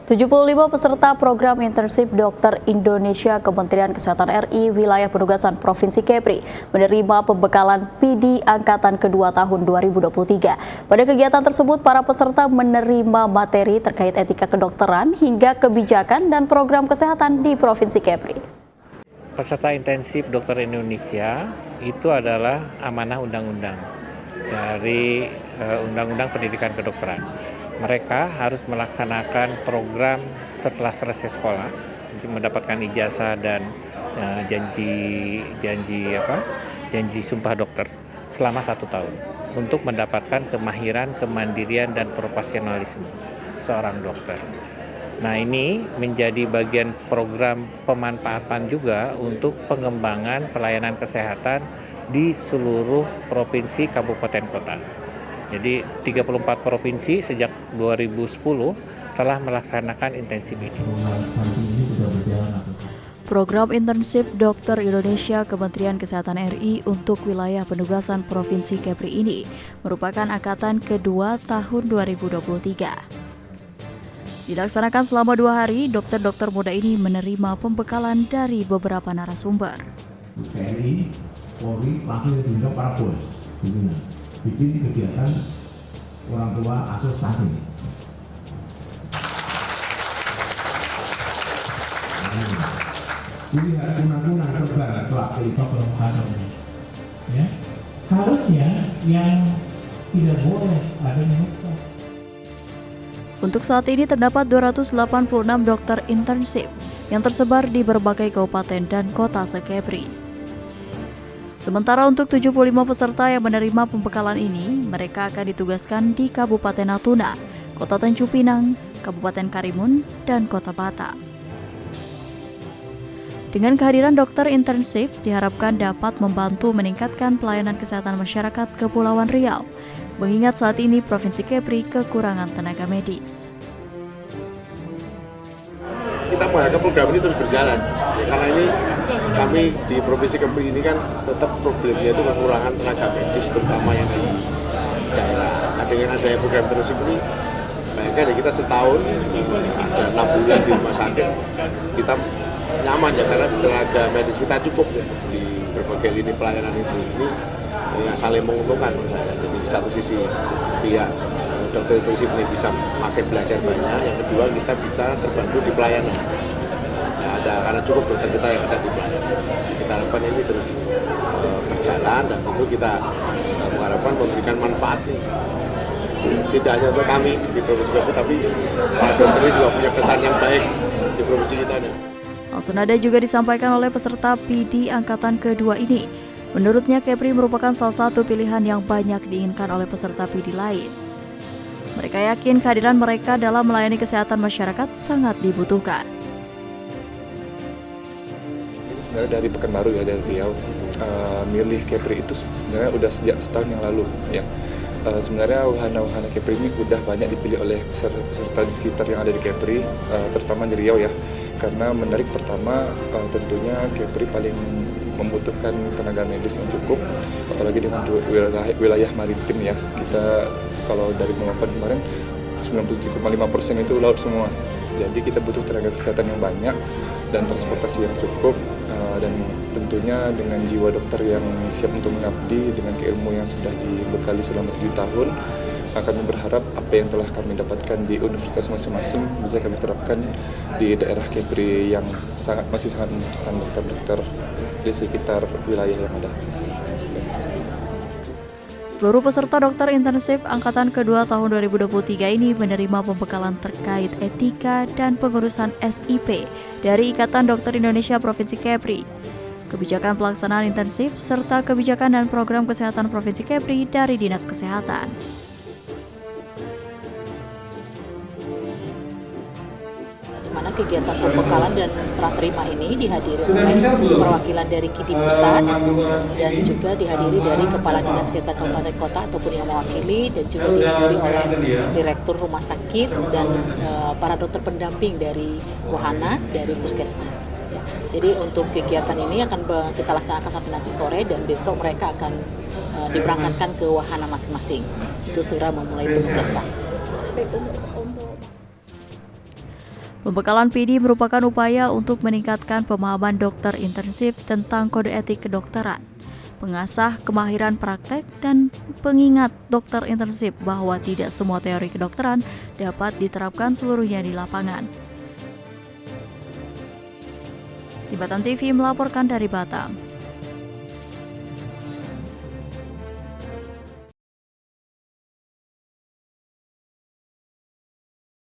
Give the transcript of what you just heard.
75 peserta program internship Dokter Indonesia Kementerian Kesehatan RI Wilayah Penugasan Provinsi Kepri menerima pembekalan PD Angkatan Kedua tahun 2023. Pada kegiatan tersebut, para peserta menerima materi terkait etika kedokteran hingga kebijakan dan program kesehatan di Provinsi Kepri. Peserta intensif Dokter Indonesia itu adalah amanah undang-undang dari Undang-Undang Pendidikan Kedokteran. Mereka harus melaksanakan program setelah selesai sekolah untuk mendapatkan ijazah dan janji sumpah dokter selama 1 tahun untuk mendapatkan kemahiran, kemandirian dan profesionalisme seorang dokter. Nah, ini menjadi bagian program pemanfaatan juga untuk pengembangan pelayanan kesehatan di seluruh provinsi, kabupaten, kota. Jadi 34 provinsi sejak 2010 telah melaksanakan intensif ini. Program internship Dokter Indonesia Kementerian Kesehatan RI untuk wilayah penugasan Provinsi Kepri ini merupakan angkatan kedua tahun 2023. Dilaksanakan selama 2 hari, dokter-dokter muda ini menerima pembekalan dari beberapa narasumber. TNI, Polri langsung diundang para bos, bikin kegiatan orang tua asuh stunting. Dilihat kunang-kunang terbang kelak ya. Harusnya yang tidak boleh ada memaksa. Untuk saat ini terdapat 286 dokter internship yang tersebar di berbagai kabupaten dan kota se-Kepri. Sementara untuk 75 peserta yang menerima pembekalan ini, mereka akan ditugaskan di Kabupaten Natuna, Kota Tanjung Pinang, Kabupaten Karimun, dan Kota Batam. Dengan kehadiran dokter internship diharapkan dapat membantu meningkatkan pelayanan kesehatan masyarakat Kepulauan Riau, mengingat saat ini Provinsi Kepri kekurangan tenaga medis. Kita mengharapkan program ini terus berjalan, karena ini kami di Provinsi Kepri ini kan tetap problemnya itu kekurangan tenaga medis, terutama yang di daerah. Nah, dengan adanya program internship ini, bayangkan ya kita setahun ada 6 bulan di rumah sakit, kita nyaman ya karena tenaga medis kita cukup ya di berbagai lini pelayanan itu. Ini yang saling menguntungkan menurut saya. Jadi di satu sisi pihak dokter intensif ini bisa makin belajar banyak, yang kedua kita bisa terbantu di pelayanan. Karena cukup dokter kita yang ada di pelayanan. Kita harapkan ini terus berjalan dan tentu kita mengharapkan memberikan manfaat nih. Tidak hanya untuk kami di Provinsi Kepri, tapi para dokter ini juga punya kesan yang baik di provinsi kita nih. Hal senada juga disampaikan oleh peserta PD Angkatan Kedua ini. Menurutnya Kepri merupakan salah satu pilihan yang banyak diinginkan oleh peserta PD lain. Mereka yakin kehadiran mereka dalam melayani kesehatan masyarakat sangat dibutuhkan. Sebenarnya dari Pekanbaru ya, dari Riau, milih Kepri itu sebenarnya udah sejak setahun yang lalu ya. Sebenarnya wahana-wahana Kepri ini udah banyak dipilih oleh peserta di sekitar yang ada di Kepri, terutama di Riau ya. Karena menarik, pertama tentunya Kepri paling membutuhkan tenaga medis yang cukup, apalagi dengan wilayah maritim ya. Kita kalau dari pengalaman kemarin 97,5% itu laut semua. Jadi kita butuh tenaga kesehatan yang banyak dan transportasi yang cukup, dan tentunya dengan jiwa dokter yang siap untuk mengabdi dengan keilmu yang sudah dibekali selama 7 tahun. Kami berharap apa yang telah kami dapatkan di universitas masing-masing bisa kami terapkan di daerah Kepri yang masih sangat membutuhkan dokter-dokter di sekitar wilayah yang ada. Seluruh peserta dokter internship Angkatan Kedua tahun 2023 ini menerima pembekalan terkait etika dan pengurusan SIP dari Ikatan Dokter Indonesia Provinsi Kepri, kebijakan pelaksanaan internship, serta kebijakan dan program kesehatan Provinsi Kepri dari Dinas Kesehatan. Mana kegiatan pembekalan dan serah terima ini dihadiri oleh perwakilan dari KIDI Pusat dan juga dihadiri dari Kepala Dinas Kesehatan Kabupaten Kota ataupun yang mewakili, dan juga dihadiri oleh Direktur Rumah Sakit dan para dokter pendamping dari wahana dari Puskesmas. Ya. Jadi untuk kegiatan ini akan kita laksanakan sampai nanti sore, dan besok mereka akan diberangkatkan ke wahana masing-masing. Itu segera memulai penugasan. Pembekalan PD merupakan upaya untuk meningkatkan pemahaman dokter intensif tentang kode etik kedokteran, pengasah kemahiran praktek, dan pengingat dokter intensif bahwa tidak semua teori kedokteran dapat diterapkan seluruhnya di lapangan. Tibatan TV melaporkan dari Batam.